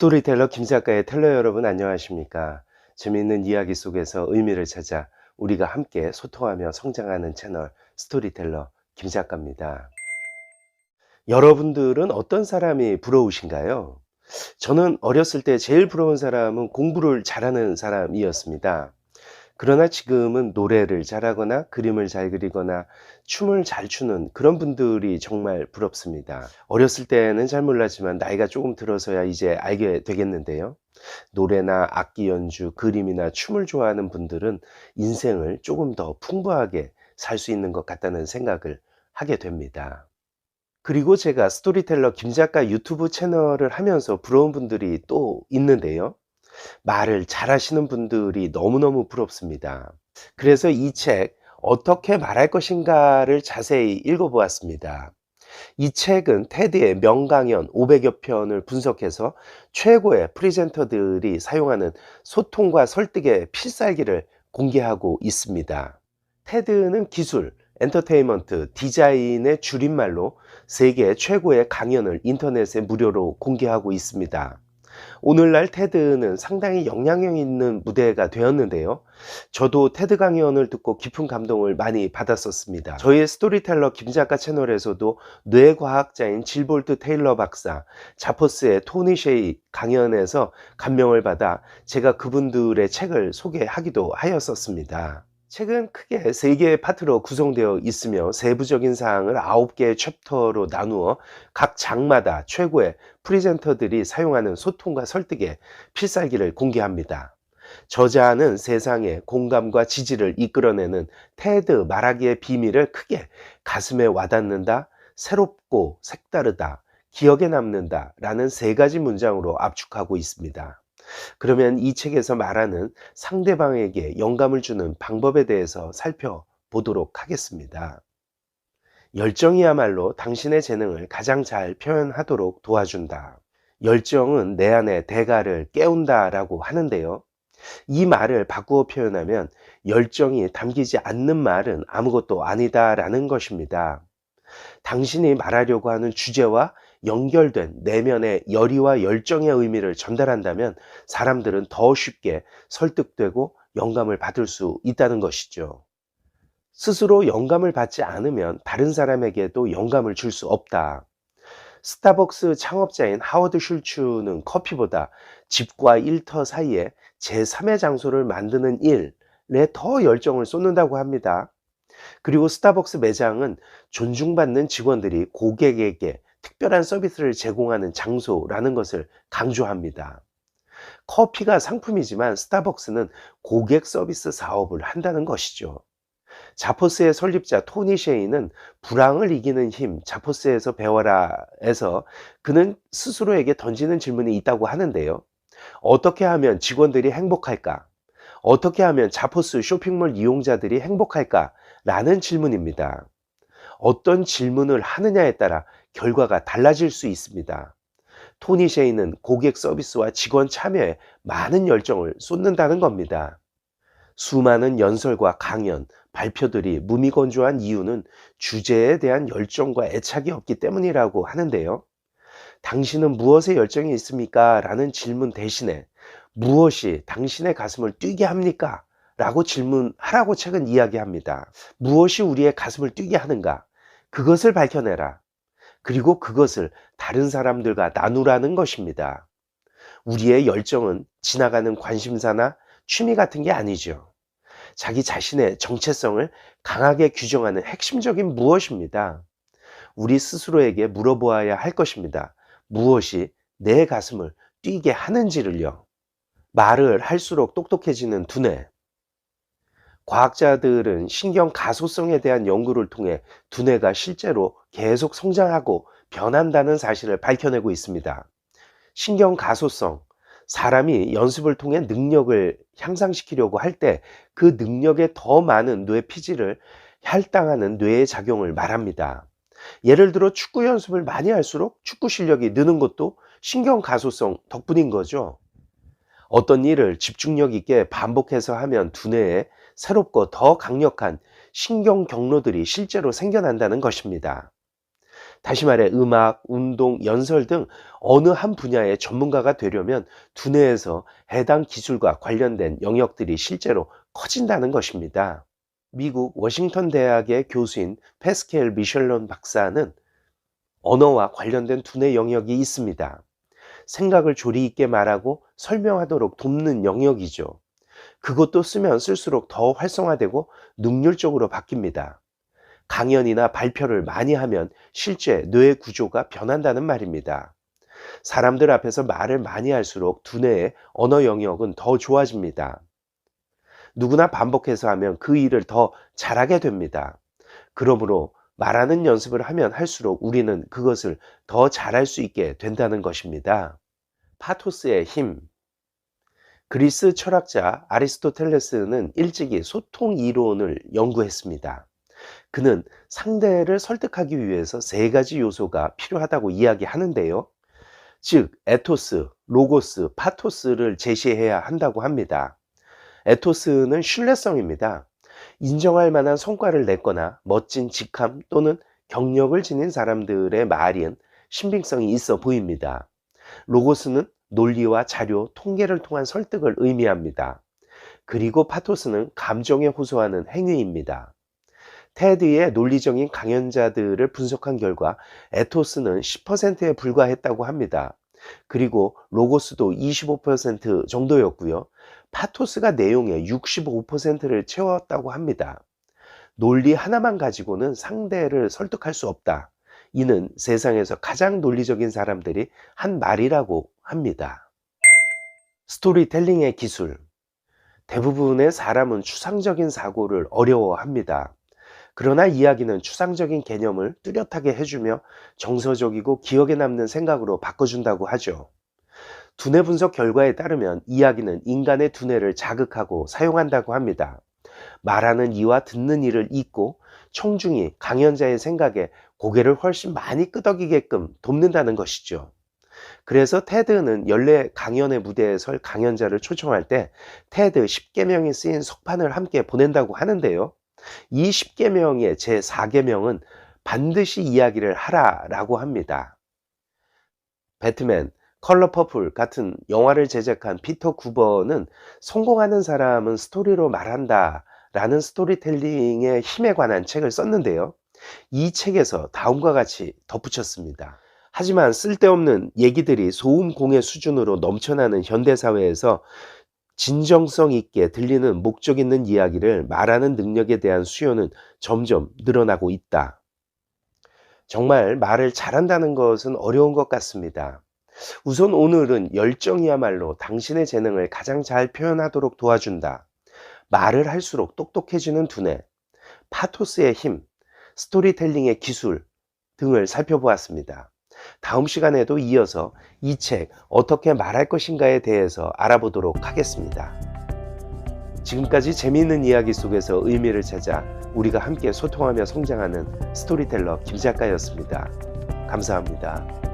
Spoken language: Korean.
스토리텔러 김 작가의 텔러 여러분 안녕하십니까? 재미있는 이야기 속에서 의미를 찾아 우리가 함께 소통하며 성장하는 채널 스토리텔러 김 작가입니다. 여러분들은 어떤 사람이 부러우신가요? 저는 어렸을 때 제일 부러운 사람은 공부를 잘하는 사람이었습니다. 그러나 지금은 노래를 잘하거나 그림을 잘 그리거나 춤을 잘 추는 그런 분들이 정말 부럽습니다. 어렸을 때는 잘 몰랐지만 나이가 조금 들어서야 이제 알게 되겠는데요. 노래나 악기 연주, 그림이나 춤을 좋아하는 분들은 인생을 조금 더 풍부하게 살 수 있는 것 같다는 생각을 하게 됩니다. 그리고 제가 스토리텔러 김 작가 유튜브 채널을 하면서 부러운 분들이 또 있는데요. 말을 잘하시는 분들이 너무너무 부럽습니다. 그래서 이 책 어떻게 말할 것인가를 자세히 읽어보았습니다. 이 책은 테드의 명강연 500여 편을 분석해서 최고의 프리젠터들이 사용하는 소통과 설득의 필살기를 공개하고 있습니다. 테드는 기술, 엔터테인먼트, 디자인의 줄임말로 세계 최고의 강연을 인터넷에 무료로 공개하고 있습니다. 오늘날 테드는 상당히 영향력 있는 무대가 되었는데요. 저도 테드 강연을 듣고 깊은 감동을 많이 받았었습니다. 저희 스토리텔러 김 작가 채널에서도 뇌과학자인 질볼트 테일러 박사, 자포스의 토니 셰이 강연에서 감명을 받아 제가 그분들의 책을 소개하기도 하였었습니다. 책은 크게 3개의 파트로 구성되어 있으며 세부적인 사항을 9개의 챕터로 나누어 각 장마다 최고의 프리젠터들이 사용하는 소통과 설득의 필살기를 공개합니다. 저자는 세상에 공감과 지지를 이끌어내는 테드 말하기의 비밀을 크게 가슴에 와닿는다, 새롭고 색다르다, 기억에 남는다 라는 3가지 문장으로 압축하고 있습니다. 그러면 이 책에서 말하는 상대방에게 영감을 주는 방법에 대해서 살펴보도록 하겠습니다. 열정이야말로 당신의 재능을 가장 잘 표현하도록 도와준다. 열정은 내 안의 대가를 깨운다 라고 하는데요. 이 말을 바꾸어 표현하면 열정이 담기지 않는 말은 아무것도 아니다 라는 것입니다. 당신이 말하려고 하는 주제와 연결된 내면의 열의와 열정의 의미를 전달한다면 사람들은 더 쉽게 설득되고 영감을 받을 수 있다는 것이죠. 스스로 영감을 받지 않으면 다른 사람에게도 영감을 줄 수 없다. 스타벅스 창업자인 하워드 슐츠는 커피보다 집과 일터 사이에 제3의 장소를 만드는 일에 더 열정을 쏟는다고 합니다. 그리고 스타벅스 매장은 존중받는 직원들이 고객에게 특별한 서비스를 제공하는 장소라는 것을 강조합니다. 커피가 상품이지만 스타벅스는 고객 서비스 사업을 한다는 것이죠. 자포스의 설립자 토니 셰이는 불황을 이기는 힘, 자포스에서 배워라에서 그는 스스로에게 던지는 질문이 있다고 하는데요. 어떻게 하면 직원들이 행복할까? 어떻게 하면 자포스 쇼핑몰 이용자들이 행복할까? 라는 질문입니다. 어떤 질문을 하느냐에 따라 결과가 달라질 수 있습니다. 토니 셰이는 고객 서비스와 직원 참여에 많은 열정을 쏟는다는 겁니다. 수많은 연설과 강연, 발표들이 무미건조한 이유는 주제에 대한 열정과 애착이 없기 때문이라고 하는데요. 당신은 무엇에 열정이 있습니까? 라는 질문 대신에 무엇이 당신의 가슴을 뛰게 합니까? 라고 질문하라고 책은 이야기합니다. 무엇이 우리의 가슴을 뛰게 하는가? 그것을 밝혀내라. 그리고 그것을 다른 사람들과 나누라는 것입니다. 우리의 열정은 지나가는 관심사나 취미 같은 게 아니죠. 자기 자신의 정체성을 강하게 규정하는 핵심적인 무엇입니다. 우리 스스로에게 물어보아야 할 것입니다. 무엇이 내 가슴을 뛰게 하는지를요. 말을 할수록 똑똑해지는 두뇌. 과학자들은 신경 가소성에 대한 연구를 통해 두뇌가 실제로 계속 성장하고 변한다는 사실을 밝혀내고 있습니다. 신경 가소성, 사람이 연습을 통해 능력을 향상시키려고 할 때 그 능력에 더 많은 뇌 피질을 할당하는 뇌의 작용을 말합니다. 예를 들어 축구 연습을 많이 할수록 축구 실력이 느는 것도 신경 가소성 덕분인 거죠. 어떤 일을 집중력 있게 반복해서 하면 두뇌에 새롭고 더 강력한 신경 경로들이 실제로 생겨난다는 것입니다. 다시 말해 음악, 운동, 연설 등 어느 한 분야의 전문가가 되려면 두뇌에서 해당 기술과 관련된 영역들이 실제로 커진다는 것입니다. 미국 워싱턴 대학의 교수인 패스켈 미셸론 박사는 언어와 관련된 두뇌 영역이 있습니다. 생각을 조리 있게 말하고 설명하도록 돕는 영역이죠. 그것도 쓰면 쓸수록 더 활성화되고 능률적으로 바뀝니다. 강연이나 발표를 많이 하면 실제 뇌의 구조가 변한다는 말입니다. 사람들 앞에서 말을 많이 할수록 두뇌의 언어 영역은 더 좋아집니다. 누구나 반복해서 하면 그 일을 더 잘하게 됩니다. 그러므로 말하는 연습을 하면 할수록 우리는 그것을 더 잘할 수 있게 된다는 것입니다. 파토스의 힘. 그리스 철학자 아리스토텔레스는 일찍이 소통 이론을 연구했습니다. 그는 상대를 설득하기 위해서 세 가지 요소가 필요하다고 이야기하는데요. 즉, 에토스, 로고스, 파토스를 제시해야 한다고 합니다. 에토스는 신뢰성입니다. 인정할 만한 성과를 냈거나 멋진 직함 또는 경력을 지닌 사람들의 말은 신빙성이 있어 보입니다. 로고스는 논리와 자료, 통계를 통한 설득을 의미합니다. 그리고 파토스는 감정에 호소하는 행위입니다. 테드의 논리적인 강연자들을 분석한 결과 에토스는 10%에 불과했다고 합니다. 그리고 로고스도 25% 정도였고요. 파토스가 내용의 65%를 채웠다고 합니다. 논리 하나만 가지고는 상대를 설득할 수 없다. 이는 세상에서 가장 논리적인 사람들이 한 말이라고 합니다. 스토리텔링의 기술. 대부분의 사람은 추상적인 사고를 어려워합니다. 그러나 이야기는 추상적인 개념을 뚜렷하게 해주며 정서적이고 기억에 남는 생각으로 바꿔준다고 하죠. 두뇌 분석 결과에 따르면 이야기는 인간의 두뇌를 자극하고 사용한다고 합니다. 말하는 이와 듣는 이를 잇고 청중이 강연자의 생각에 고개를 훨씬 많이 끄덕이게끔 돕는다는 것이죠. 그래서 테드는 연례 강연의 무대에 설 강연자를 초청할 때 테드 10계명이 쓰인 석판을 함께 보낸다고 하는데요. 이 10계명의 제4계명은 반드시 이야기를 하라라고 합니다. 배트맨, 컬러 퍼플 같은 영화를 제작한 피터 구버는 성공하는 사람은 스토리로 말한다 라는 스토리텔링의 힘에 관한 책을 썼는데요. 이 책에서 다음과 같이 덧붙였습니다. 하지만 쓸데없는 얘기들이 소음공해 수준으로 넘쳐나는 현대사회에서 진정성 있게 들리는 목적 있는 이야기를 말하는 능력에 대한 수요는 점점 늘어나고 있다. 정말 말을 잘한다는 것은 어려운 것 같습니다. 우선 오늘은 열정이야말로 당신의 재능을 가장 잘 표현하도록 도와준다. 말을 할수록 똑똑해지는 두뇌, 파토스의 힘, 스토리텔링의 기술 등을 살펴보았습니다. 다음 시간에도 이어서 이 책 어떻게 말할 것인가에 대해서 알아보도록 하겠습니다. 지금까지 재미있는 이야기 속에서 의미를 찾아 우리가 함께 소통하며 성장하는 스토리텔러 김 작가였습니다. 감사합니다.